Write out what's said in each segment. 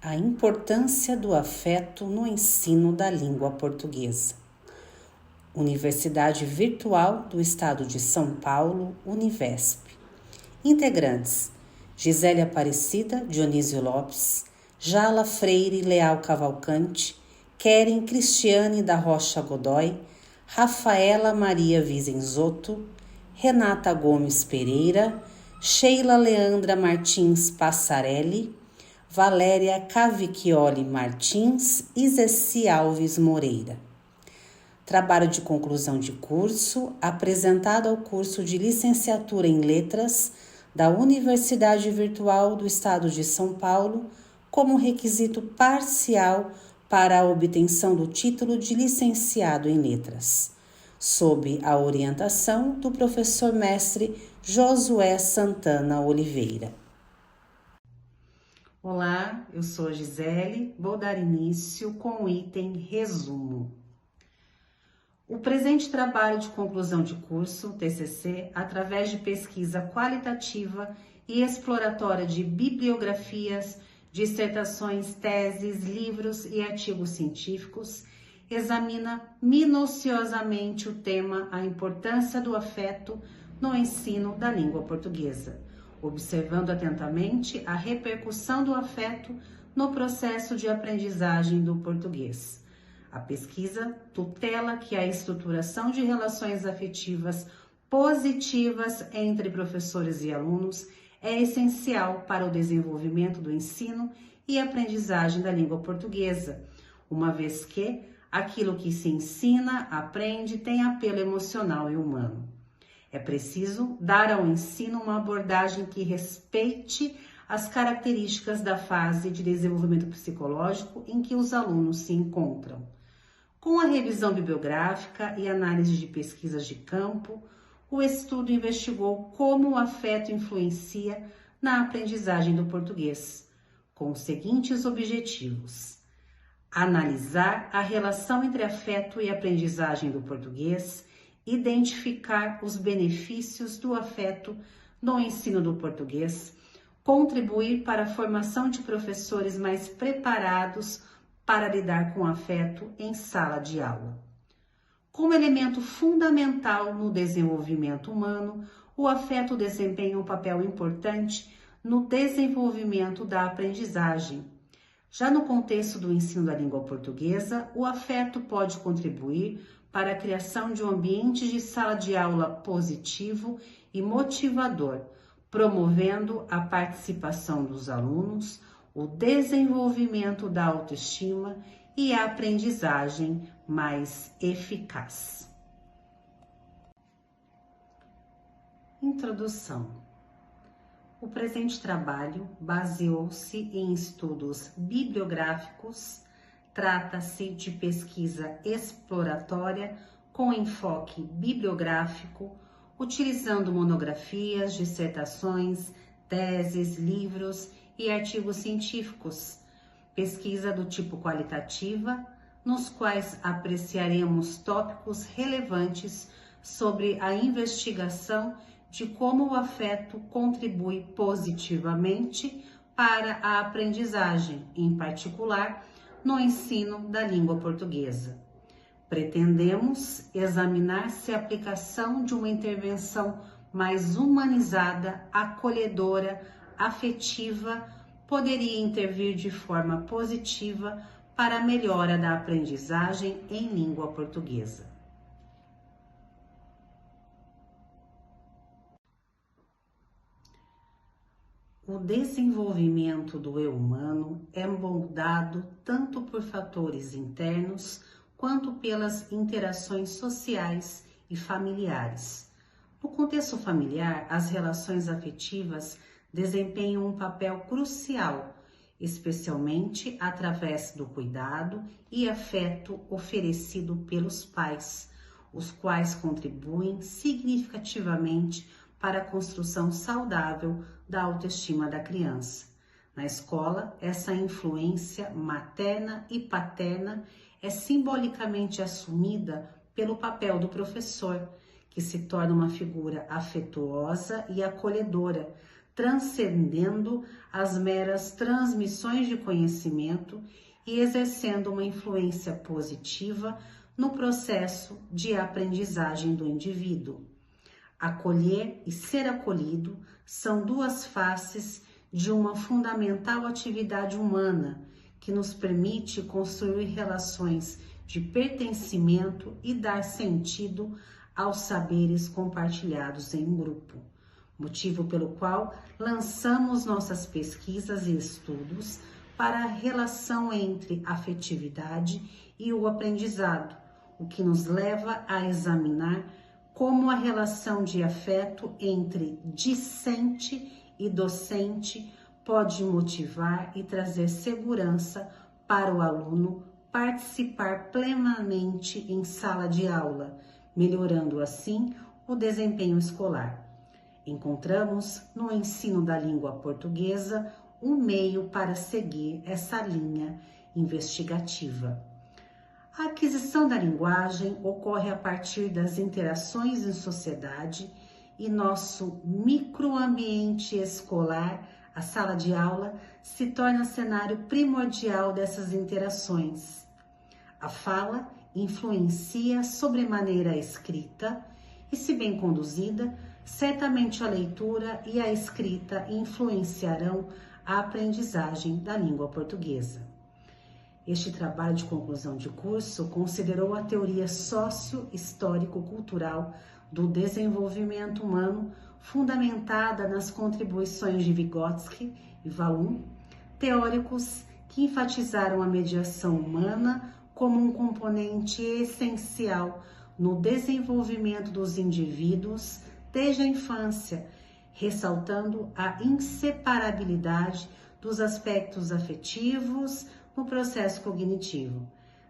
A importância do afeto no ensino da língua portuguesa. Universidade Virtual do Estado de São Paulo, Univesp. Integrantes: Gisele Aparecida Dionísio Lopes, Jala Freire Leal Cavalcante, Keren Cristiane da Rocha Godoy, Rafaela Maria Vizenzoto, Renata Gomes Pereira, Sheila Leandra Martins Passarelli, Valéria Cavicchioli Martins e Zessi Alves Moreira. Trabalho de conclusão de curso apresentado ao curso de Licenciatura em Letras da Universidade Virtual do Estado de São Paulo como requisito parcial para a obtenção do título de licenciado em Letras, sob a orientação do professor mestre Josué Santana Oliveira. Olá, eu sou Gisele, vou dar início com o item resumo. O presente trabalho de conclusão de curso, TCC, através de pesquisa qualitativa e exploratória de bibliografias, dissertações, teses, livros e artigos científicos, examina minuciosamente o tema A importância do afeto no ensino da língua portuguesa, observando atentamente a repercussão do afeto no processo de aprendizagem do português. A pesquisa tutela que a estruturação de relações afetivas positivas entre professores e alunos é essencial para o desenvolvimento do ensino e aprendizagem da língua portuguesa, uma vez que aquilo que se ensina, aprende, tem apelo emocional e humano. É preciso dar ao ensino uma abordagem que respeite as características da fase de desenvolvimento psicológico em que os alunos se encontram. Com a revisão bibliográfica e análise de pesquisas de campo, o estudo investigou como o afeto influencia na aprendizagem do português, com os seguintes objetivos: analisar a relação entre afeto e aprendizagem do português, identificar os benefícios do afeto no ensino do português, contribuir para a formação de professores mais preparados para lidar com o afeto em sala de aula. Como elemento fundamental no desenvolvimento humano, o afeto desempenha um papel importante no desenvolvimento da aprendizagem. Já no contexto do ensino da língua portuguesa, o afeto pode contribuir para a criação de um ambiente de sala de aula positivo e motivador, promovendo a participação dos alunos, o desenvolvimento da autoestima e a aprendizagem mais eficaz. Introdução. O presente trabalho baseou-se em estudos bibliográficos. Trata-se de pesquisa exploratória com enfoque bibliográfico, utilizando monografias, dissertações, teses, livros e artigos científicos. Pesquisa do tipo qualitativa, nos quais apreciaremos tópicos relevantes sobre a investigação de como o afeto contribui positivamente para a aprendizagem, em particular, no ensino da língua portuguesa. Pretendemos examinar se a aplicação de uma intervenção mais humanizada, acolhedora, afetiva, poderia intervir de forma positiva para a melhora da aprendizagem em língua portuguesa. O desenvolvimento do eu humano é moldado tanto por fatores internos quanto pelas interações sociais e familiares. No contexto familiar, as relações afetivas desempenham um papel crucial, especialmente através do cuidado e afeto oferecido pelos pais, os quais contribuem significativamente para a construção saudável da autoestima da criança. Na escola, essa influência materna e paterna é simbolicamente assumida pelo papel do professor, que se torna uma figura afetuosa e acolhedora, transcendendo as meras transmissões de conhecimento e exercendo uma influência positiva no processo de aprendizagem do indivíduo. Acolher e ser acolhido são duas faces de uma fundamental atividade humana que nos permite construir relações de pertencimento e dar sentido aos saberes compartilhados em um grupo, motivo pelo qual lançamos nossas pesquisas e estudos para a relação entre afetividade e o aprendizado, o que nos leva a examinar como a relação de afeto entre discente e docente pode motivar e trazer segurança para o aluno participar plenamente em sala de aula, melhorando assim o desempenho escolar. Encontramos no ensino da língua portuguesa um meio para seguir essa linha investigativa. A aquisição da linguagem ocorre a partir das interações em sociedade e nosso microambiente escolar, a sala de aula, se torna cenário primordial dessas interações. A fala influencia sobremaneira a escrita e, se bem conduzida, certamente a leitura e a escrita influenciarão a aprendizagem da língua portuguesa. Este trabalho de conclusão de curso considerou a teoria sócio-histórico-cultural do desenvolvimento humano, fundamentada nas contribuições de Vygotsky e Vallon, teóricos que enfatizaram a mediação humana como um componente essencial no desenvolvimento dos indivíduos desde a infância, ressaltando a inseparabilidade dos aspectos afetivos no processo cognitivo.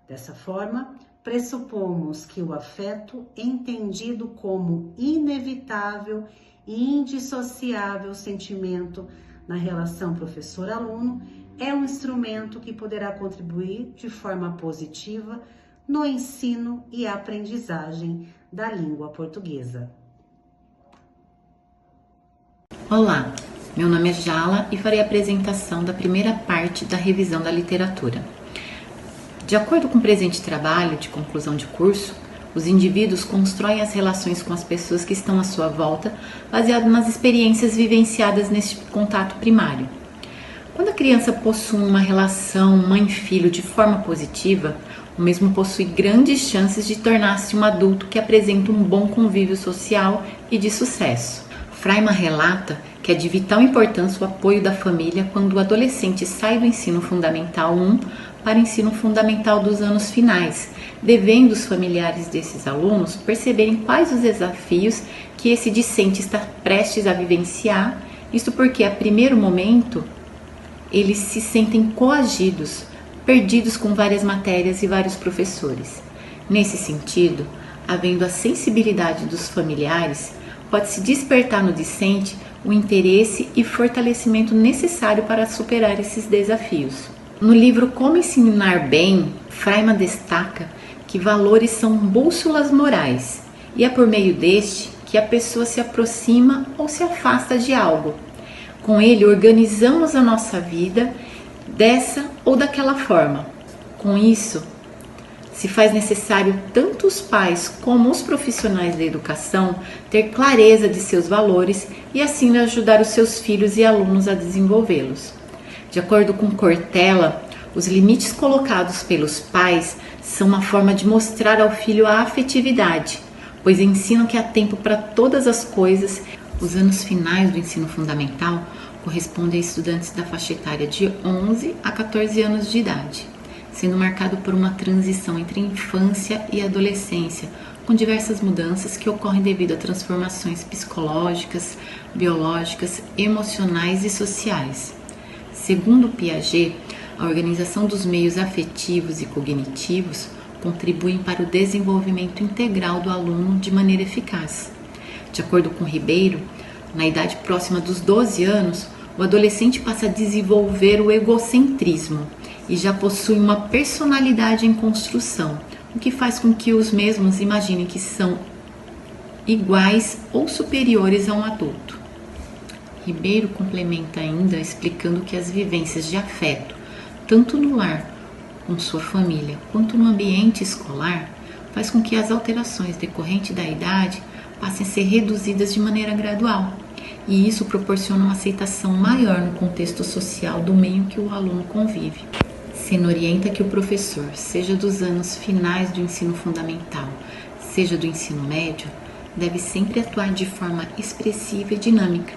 Dessa forma, pressupomos que o afeto, entendido como inevitável e indissociável sentimento na relação professor-aluno, é um instrumento que poderá contribuir de forma positiva no ensino e aprendizagem da língua portuguesa. Olá, meu nome é Jala e farei a apresentação da primeira parte da revisão da literatura. De acordo com o presente trabalho de conclusão de curso, os indivíduos constroem as relações com as pessoas que estão à sua volta, baseado nas experiências vivenciadas neste contato primário. Quando a criança possui uma relação mãe-filho de forma positiva, o mesmo possui grandes chances de tornar-se um adulto que apresenta um bom convívio social e de sucesso. Freiman relata que é de vital importância o apoio da família quando o adolescente sai do ensino fundamental 1 para o ensino fundamental dos anos finais, devendo os familiares desses alunos perceberem quais os desafios que esse discente está prestes a vivenciar, isto porque, a primeiro momento, eles se sentem coagidos, perdidos com várias matérias e vários professores. Nesse sentido, havendo a sensibilidade dos familiares, pode-se despertar no discente o interesse e fortalecimento necessário para superar esses desafios. No livro Como Ensinar Bem, Freiman destaca que valores são bússolas morais e é por meio deste que a pessoa se aproxima ou se afasta de algo. Com ele, organizamos a nossa vida dessa ou daquela forma. Com isso, se faz necessário tanto os pais como os profissionais da educação ter clareza de seus valores e assim ajudar os seus filhos e alunos a desenvolvê-los. De acordo com Cortella, os limites colocados pelos pais são uma forma de mostrar ao filho a afetividade, pois ensinam que há tempo para todas as coisas. Os anos finais do ensino fundamental correspondem a estudantes da faixa etária de 11 a 14 anos de idade, sendo marcado por uma transição entre infância e adolescência, com diversas mudanças que ocorrem devido a transformações psicológicas, biológicas, emocionais e sociais. Segundo Piaget, a organização dos meios afetivos e cognitivos contribuem para o desenvolvimento integral do aluno de maneira eficaz. De acordo com Ribeiro, na idade próxima dos 12 anos, o adolescente passa a desenvolver o egocentrismo e já possui uma personalidade em construção, o que faz com que os mesmos imaginem que são iguais ou superiores a um adulto. Ribeiro complementa ainda explicando que as vivências de afeto, tanto no lar com sua família quanto no ambiente escolar, faz com que as alterações decorrentes da idade passem a ser reduzidas de maneira gradual, e isso proporciona uma aceitação maior no contexto social do meio que o aluno convive. Seno orienta que o professor, seja dos anos finais do ensino fundamental, seja do ensino médio, deve sempre atuar de forma expressiva e dinâmica,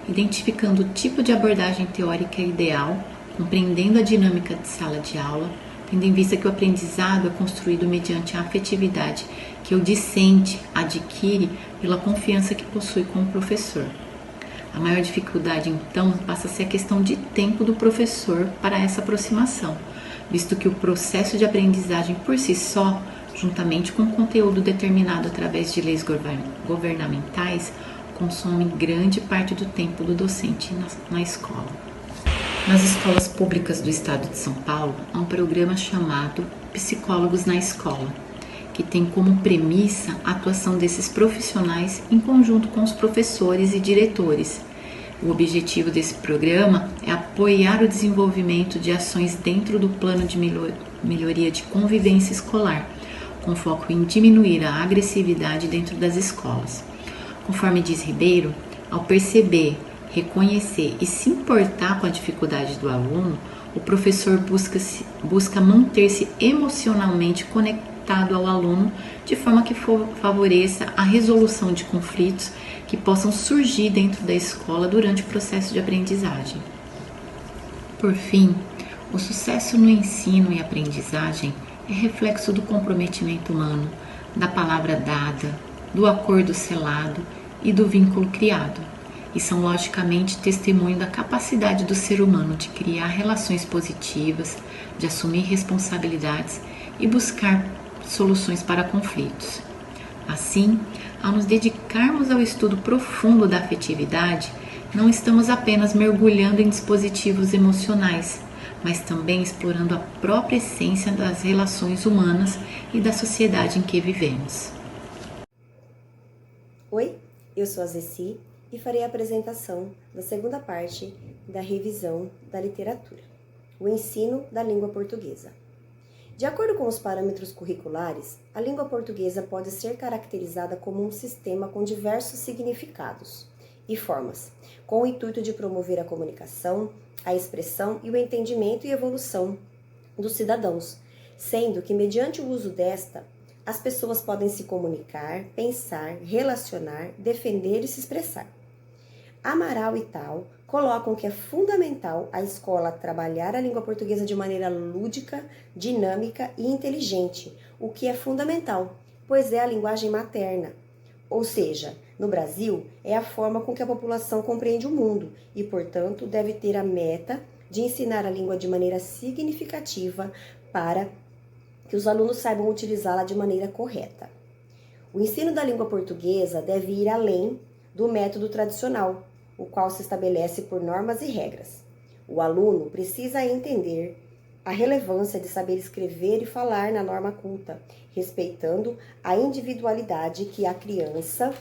identificando o tipo de abordagem teórica ideal, compreendendo a dinâmica de sala de aula, tendo em vista que o aprendizado é construído mediante a afetividade que o discente adquire pela confiança que possui com o professor. A maior dificuldade, então, passa a ser a questão de tempo do professor para essa aproximação, visto que o processo de aprendizagem por si só, juntamente com conteúdo determinado através de leis governamentais, consome grande parte do tempo do docente na escola. Nas escolas públicas do estado de São Paulo, há um programa chamado Psicólogos na Escola, que tem como premissa a atuação desses profissionais em conjunto com os professores e diretores. O objetivo desse programa é apoiar o desenvolvimento de ações dentro do plano de melhoria de convivência escolar, com foco em diminuir a agressividade dentro das escolas. Conforme diz Ribeiro, ao perceber, reconhecer e se importar com a dificuldade do aluno, o professor busca manter-se emocionalmente conectado ao aluno de forma que favoreça a resolução de conflitos que possam surgir dentro da escola durante o processo de aprendizagem. Por fim, o sucesso no ensino e aprendizagem é reflexo do comprometimento humano, da palavra dada, do acordo selado e do vínculo criado, e são logicamente testemunho da capacidade do ser humano de criar relações positivas, de assumir responsabilidades e buscar soluções para conflitos. Assim, ao nos dedicarmos ao estudo profundo da afetividade, não estamos apenas mergulhando em dispositivos emocionais, mas também explorando a própria essência das relações humanas e da sociedade em que vivemos. Oi, eu sou a Zessi e farei a apresentação da segunda parte da revisão da literatura, o ensino da língua portuguesa. De acordo com os parâmetros curriculares, a língua portuguesa pode ser caracterizada como um sistema com diversos significados e formas, com o intuito de promover a comunicação, a expressão e o entendimento e evolução dos cidadãos, sendo que, mediante o uso desta, as pessoas podem se comunicar, pensar, relacionar, defender e se expressar. Amaral e Tal colocam que é fundamental a escola trabalhar a língua portuguesa de maneira lúdica, dinâmica e inteligente, o que é fundamental, pois é a linguagem materna. Ou seja, no Brasil, é a forma com que a população compreende o mundo e, portanto, deve ter a meta de ensinar a língua de maneira significativa para que os alunos saibam utilizá-la de maneira correta. O ensino da língua portuguesa deve ir além do método tradicional, o qual se estabelece por normas e regras. O aluno precisa entender a relevância de saber escrever e falar na norma culta, respeitando a individualidade que a criança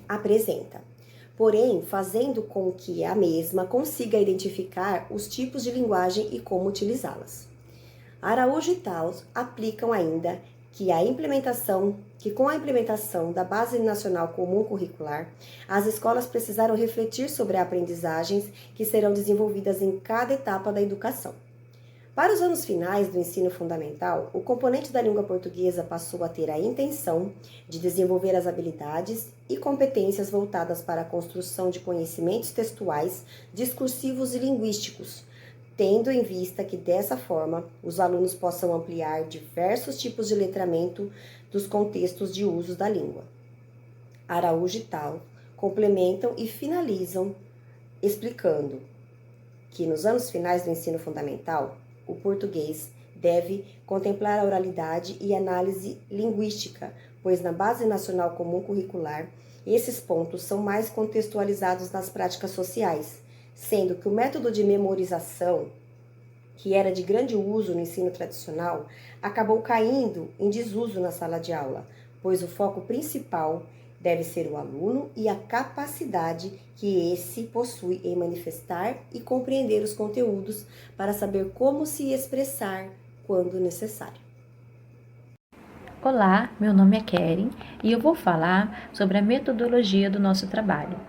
apresenta, porém fazendo com que a mesma consiga identificar os tipos de linguagem e como utilizá-las. Araújo e Tal aplicam ainda que com a implementação da Base Nacional Comum Curricular, as escolas precisaram refletir sobre as aprendizagens que serão desenvolvidas em cada etapa da educação. Para os anos finais do ensino fundamental, o componente da língua portuguesa passou a ter a intenção de desenvolver as habilidades e competências voltadas para a construção de conhecimentos textuais, discursivos e linguísticos, tendo em vista que, dessa forma, os alunos possam ampliar diversos tipos de letramento dos contextos de uso da língua. Araújo e Tal complementam e finalizam explicando que, nos anos finais do ensino fundamental, o português deve contemplar a oralidade e análise linguística, pois na Base Nacional Comum Curricular, esses pontos são mais contextualizados nas práticas sociais, sendo que o método de memorização, que era de grande uso no ensino tradicional, acabou caindo em desuso na sala de aula, pois o foco principal Deve ser o aluno e a capacidade que esse possui em manifestar e compreender os conteúdos para saber como se expressar quando necessário. Olá, meu nome é Keren e eu vou falar sobre a metodologia do nosso trabalho.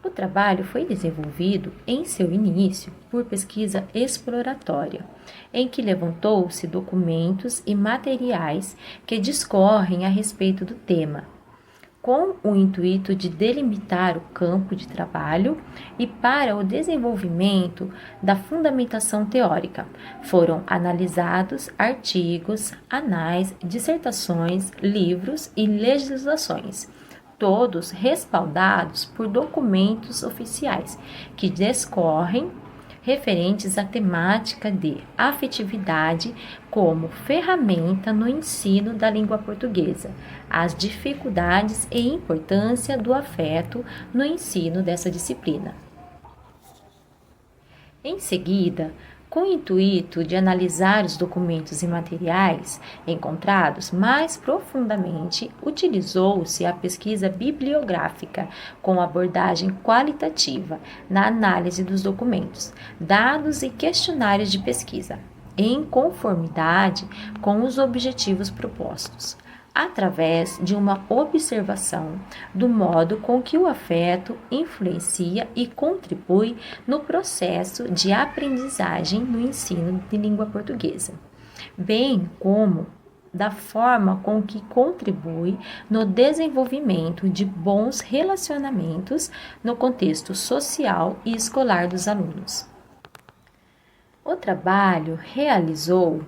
O trabalho foi desenvolvido em seu início por pesquisa exploratória, em que levantou-se documentos e materiais que discorrem a respeito do tema, com o intuito de delimitar o campo de trabalho e para o desenvolvimento da fundamentação teórica. Foram analisados artigos, anais, dissertações, livros e legislações, todos respaldados por documentos oficiais que discorrem referentes à temática de afetividade como ferramenta no ensino da língua portuguesa, as dificuldades e importância do afeto no ensino dessa disciplina. Em seguida, com o intuito de analisar os documentos e materiais encontrados mais profundamente, utilizou-se a pesquisa bibliográfica com abordagem qualitativa na análise dos documentos, dados e questionários de pesquisa, em conformidade com os objetivos propostos, através de uma observação do modo com que o afeto influencia e contribui no processo de aprendizagem no ensino de língua portuguesa, bem como da forma com que contribui no desenvolvimento de bons relacionamentos no contexto social e escolar dos alunos. O trabalho realizou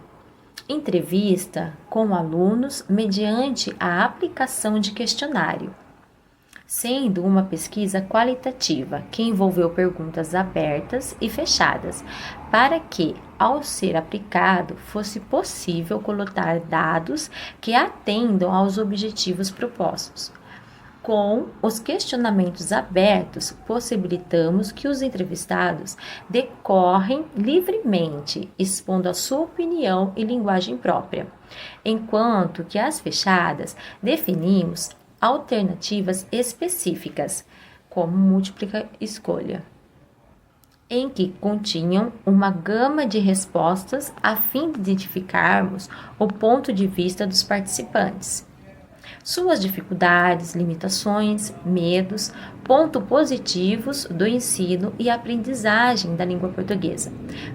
entrevista com alunos mediante a aplicação de questionário, sendo uma pesquisa qualitativa que envolveu perguntas abertas e fechadas, para que, ao ser aplicado, fosse possível coletar dados que atendam aos objetivos propostos. Com os questionamentos abertos, possibilitamos que os entrevistados decorrem livremente, expondo a sua opinião e linguagem própria, enquanto que as fechadas definimos alternativas específicas, como múltipla escolha, em que continham uma gama de respostas a fim de identificarmos o ponto de vista dos participantes, suas dificuldades, limitações, medos, pontos positivos do ensino e aprendizagem da língua portuguesa,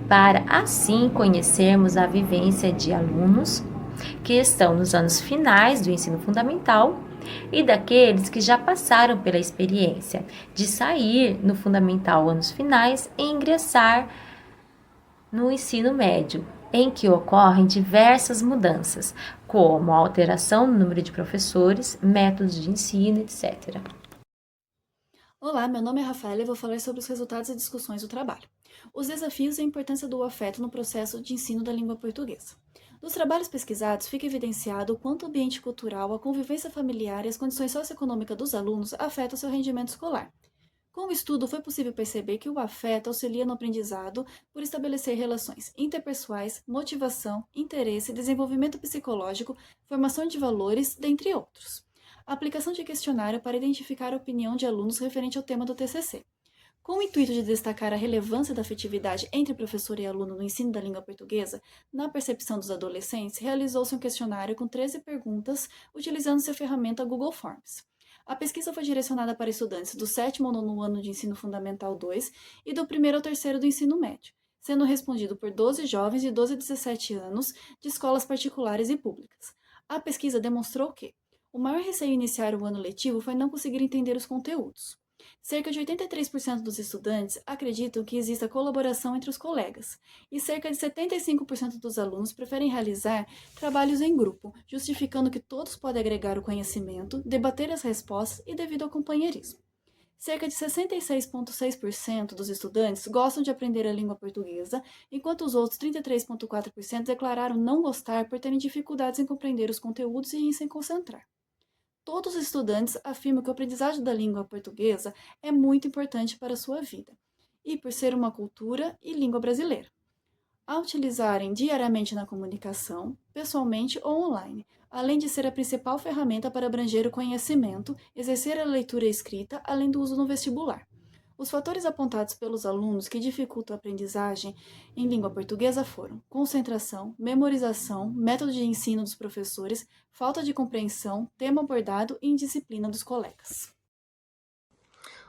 para assim conhecermos a vivência de alunos que estão nos anos finais do ensino fundamental e daqueles que já passaram pela experiência de sair no fundamental anos finais e ingressar no ensino médio, em que ocorrem diversas mudanças, como a alteração no número de professores, métodos de ensino, etc. Olá, meu nome é Rafaela e vou falar sobre os resultados e discussões do trabalho. Os desafios e a importância do afeto no processo de ensino da língua portuguesa. Nos trabalhos pesquisados, fica evidenciado o quanto o ambiente cultural, a convivência familiar e as condições socioeconômicas dos alunos afetam seu rendimento escolar. Com o estudo, foi possível perceber que o afeto auxilia no aprendizado por estabelecer relações interpessoais, motivação, interesse, desenvolvimento psicológico, formação de valores, dentre outros. A aplicação de questionário para identificar a opinião de alunos referente ao tema do TCC. Com o intuito de destacar a relevância da afetividade entre professor e aluno no ensino da língua portuguesa, na percepção dos adolescentes, realizou-se um questionário com 13 perguntas, utilizando-se a ferramenta Google Forms. A pesquisa foi direcionada para estudantes do 7º ao 9º ano de ensino fundamental 2 e do 1º ao 3º do ensino médio, sendo respondido por 12 jovens de 12 a 17 anos de escolas particulares e públicas. A pesquisa demonstrou que o maior receio iniciar o ano letivo foi não conseguir entender os conteúdos. Cerca de 83% dos estudantes acreditam que exista colaboração entre os colegas, e cerca de 75% dos alunos preferem realizar trabalhos em grupo, justificando que todos podem agregar o conhecimento, debater as respostas e devido ao companheirismo. Cerca de 66,6% dos estudantes gostam de aprender a língua portuguesa, enquanto os outros 33,4% declararam não gostar por terem dificuldades em compreender os conteúdos e em se concentrar. Todos os estudantes afirmam que o aprendizagem da língua portuguesa é muito importante para a sua vida, e por ser uma cultura e língua brasileira. a utilizarem diariamente na comunicação, pessoalmente ou online, além de ser a principal ferramenta para abranger o conhecimento, exercer a leitura e escrita, além do uso no vestibular. Os fatores apontados pelos alunos que dificultam a aprendizagem em língua portuguesa foram concentração, memorização, método de ensino dos professores, falta de compreensão, tema abordado e indisciplina dos colegas.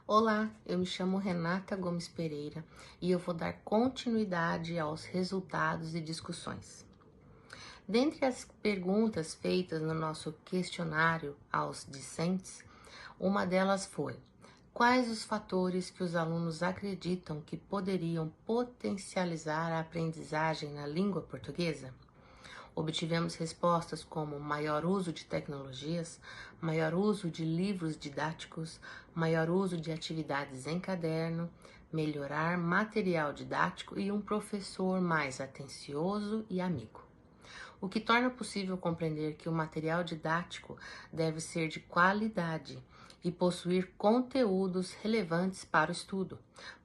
Olá, eu me chamo Renata Gomes Pereira e eu vou dar continuidade aos resultados e discussões. Dentre as perguntas feitas no nosso questionário aos discentes, uma delas foi: quais os fatores que os alunos acreditam que poderiam potencializar a aprendizagem na língua portuguesa? Obtivemos respostas como maior uso de tecnologias, maior uso de livros didáticos, maior uso de atividades em caderno, melhorar material didático e um professor mais atencioso e amigo. O que torna possível compreender que o material didático deve ser de qualidade e possuir conteúdos relevantes para o estudo.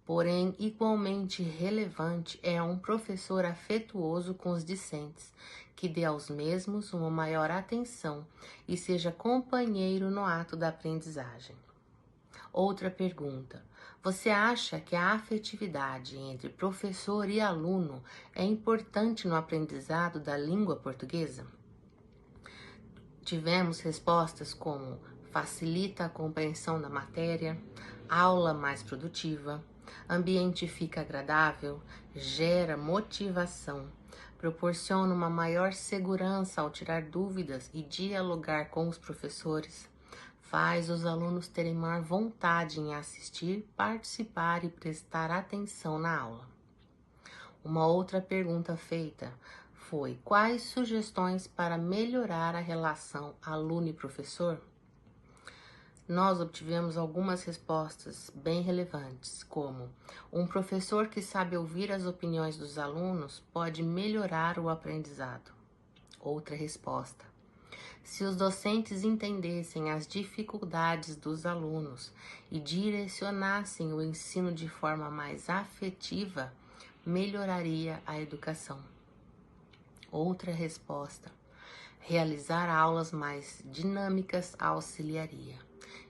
Porém, igualmente relevante é um professor afetuoso com os discentes, que dê aos mesmos uma maior atenção e seja companheiro no ato da aprendizagem. Outra pergunta: você acha que a afetividade entre professor e aluno é importante no aprendizado da língua portuguesa? Tivemos respostas como facilita a compreensão da matéria, aula mais produtiva, ambiente fica agradável, gera motivação, proporciona uma maior segurança ao tirar dúvidas e dialogar com os professores, faz os alunos terem maior vontade em assistir, participar e prestar atenção na aula. Uma outra pergunta feita foi: quais sugestões para melhorar a relação aluno e professor? Nós obtivemos algumas respostas bem relevantes, como: um professor que sabe ouvir as opiniões dos alunos pode melhorar o aprendizado. Outra resposta: se os docentes entendessem as dificuldades dos alunos e direcionassem o ensino de forma mais afetiva, melhoraria a educação. Outra resposta: realizar aulas mais dinâmicas auxiliaria.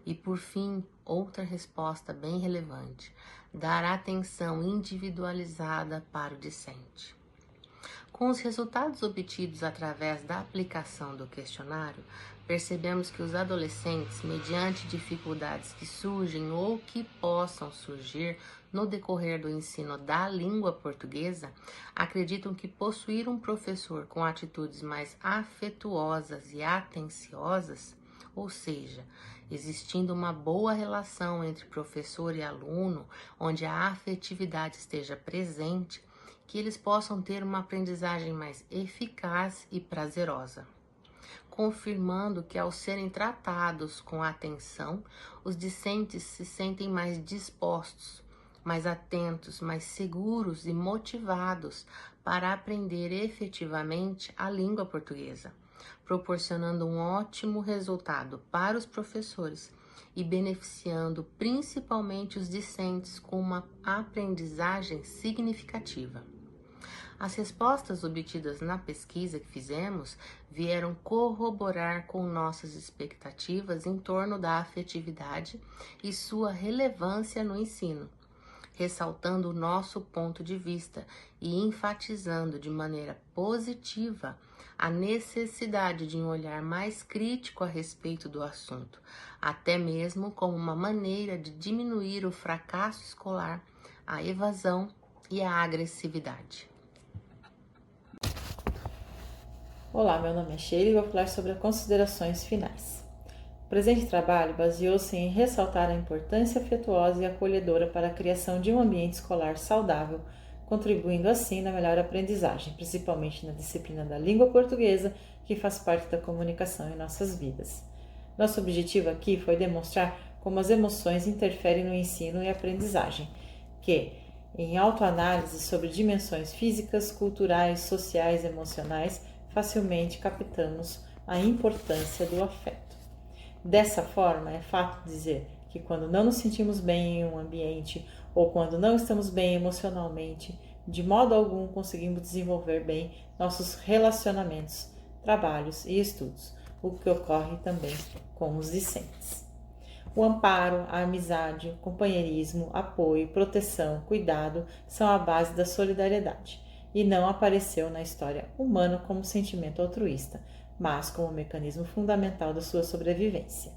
E por fim, outra resposta bem relevante: dar atenção individualizada para o discente. Com os resultados obtidos através da aplicação do questionário, percebemos que os adolescentes, mediante dificuldades que surgem ou que possam surgir no decorrer do ensino da língua portuguesa, acreditam que possuir um professor com atitudes mais afetuosas e atenciosas, ou seja, existindo uma boa relação entre professor e aluno, onde a afetividade esteja presente, que eles possam ter uma aprendizagem mais eficaz e prazerosa, confirmando que ao serem tratados com atenção, os discentes se sentem mais dispostos, mais atentos, mais seguros e motivados para aprender efetivamente a língua portuguesa, proporcionando um ótimo resultado para os professores e beneficiando principalmente os discentes com uma aprendizagem significativa. As respostas obtidas na pesquisa que fizemos vieram corroborar com nossas expectativas em torno da afetividade e sua relevância no ensino, ressaltando o nosso ponto de vista e enfatizando de maneira positiva a necessidade de um olhar mais crítico a respeito do assunto, até mesmo como uma maneira de diminuir o fracasso escolar, a evasão e a agressividade. Olá, meu nome é Sheila e vou falar sobre as considerações finais. O presente trabalho baseou-se em ressaltar a importância afetuosa e acolhedora para a criação de um ambiente escolar saudável, contribuindo assim na melhor aprendizagem, principalmente na disciplina da língua portuguesa, que faz parte da comunicação em nossas vidas. Nosso objetivo aqui foi demonstrar como as emoções interferem no ensino e aprendizagem, que, em autoanálise sobre dimensões físicas, culturais, sociais e emocionais, facilmente captamos a importância do afeto. Dessa forma, é fato dizer que quando não nos sentimos bem em um ambiente ou quando não estamos bem emocionalmente, de modo algum conseguimos desenvolver bem nossos relacionamentos, trabalhos e estudos, o que ocorre também com os discentes. O amparo, a amizade, o companheirismo, apoio, proteção, cuidado são a base da solidariedade e não apareceu na história humana como sentimento altruísta, mas como mecanismo fundamental da sua sobrevivência.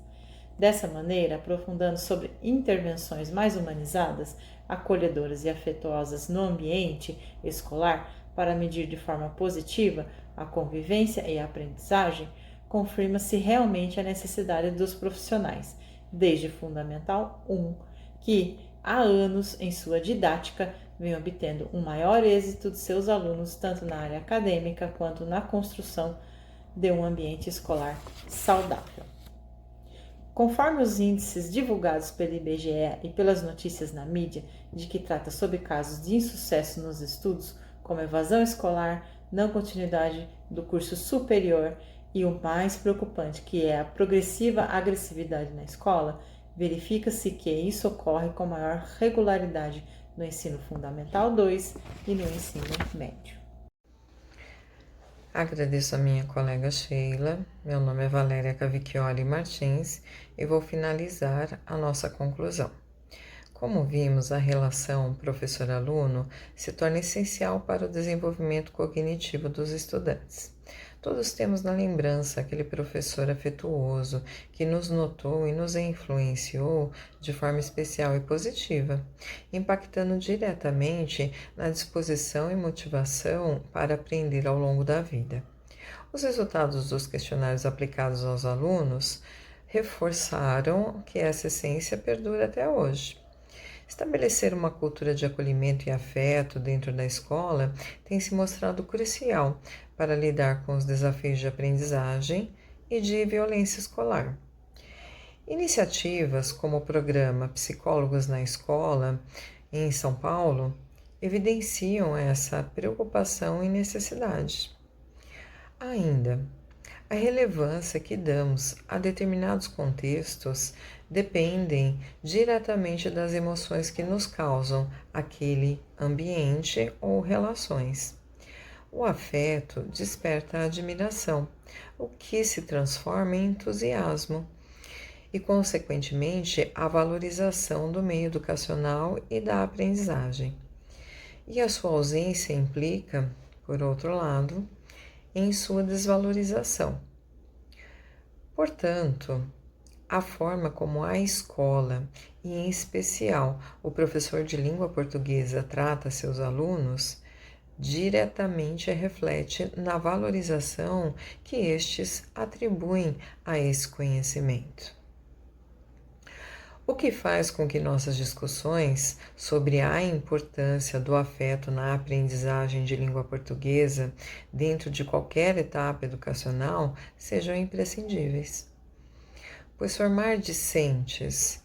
Dessa maneira, aprofundando sobre intervenções mais humanizadas, acolhedoras e afetuosas no ambiente escolar para medir de forma positiva a convivência e a aprendizagem, confirma-se realmente a necessidade dos profissionais, desde Fundamental 1, que há anos em sua didática vem obtendo um maior êxito de seus alunos tanto na área acadêmica quanto na construção de um ambiente escolar saudável. Conforme os índices divulgados pelo IBGE e pelas notícias na mídia de que trata sobre casos de insucesso nos estudos, como evasão escolar, não continuidade do curso superior e o mais preocupante, que é a progressiva agressividade na escola, verifica-se que isso ocorre com maior regularidade no ensino fundamental 2 e no ensino médio. Agradeço a minha colega Sheila, meu nome é Valéria Cavicchioli Martins e vou finalizar a nossa conclusão. Como vimos, a relação professor-aluno se torna essencial para o desenvolvimento cognitivo dos estudantes. Todos temos na lembrança aquele professor afetuoso que nos notou e nos influenciou de forma especial e positiva, impactando diretamente na disposição e motivação para aprender ao longo da vida. Os resultados dos questionários aplicados aos alunos reforçaram que essa essência perdura até hoje. Estabelecer uma cultura de acolhimento e afeto dentro da escola tem se mostrado crucial para lidar com os desafios de aprendizagem e de violência escolar. Iniciativas como o programa Psicólogos na Escola, em São Paulo, evidenciam essa preocupação e necessidade. Ainda, a relevância que damos a determinados contextos dependem diretamente das emoções que nos causam aquele ambiente ou relações. O afeto desperta a admiração, o que se transforma em entusiasmo e, consequentemente, a valorização do meio educacional e da aprendizagem. E a sua ausência implica, por outro lado, em sua desvalorização. Portanto, a forma como a escola, e em especial o professor de língua portuguesa, trata seus alunos, diretamente reflete na valorização que estes atribuem a esse conhecimento. O que faz com que nossas discussões sobre a importância do afeto na aprendizagem de língua portuguesa dentro de qualquer etapa educacional sejam imprescindíveis. Pois formar discentes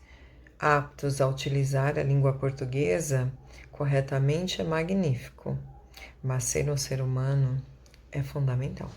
aptos a utilizar a língua portuguesa corretamente é magnífico, mas ser um ser humano é fundamental.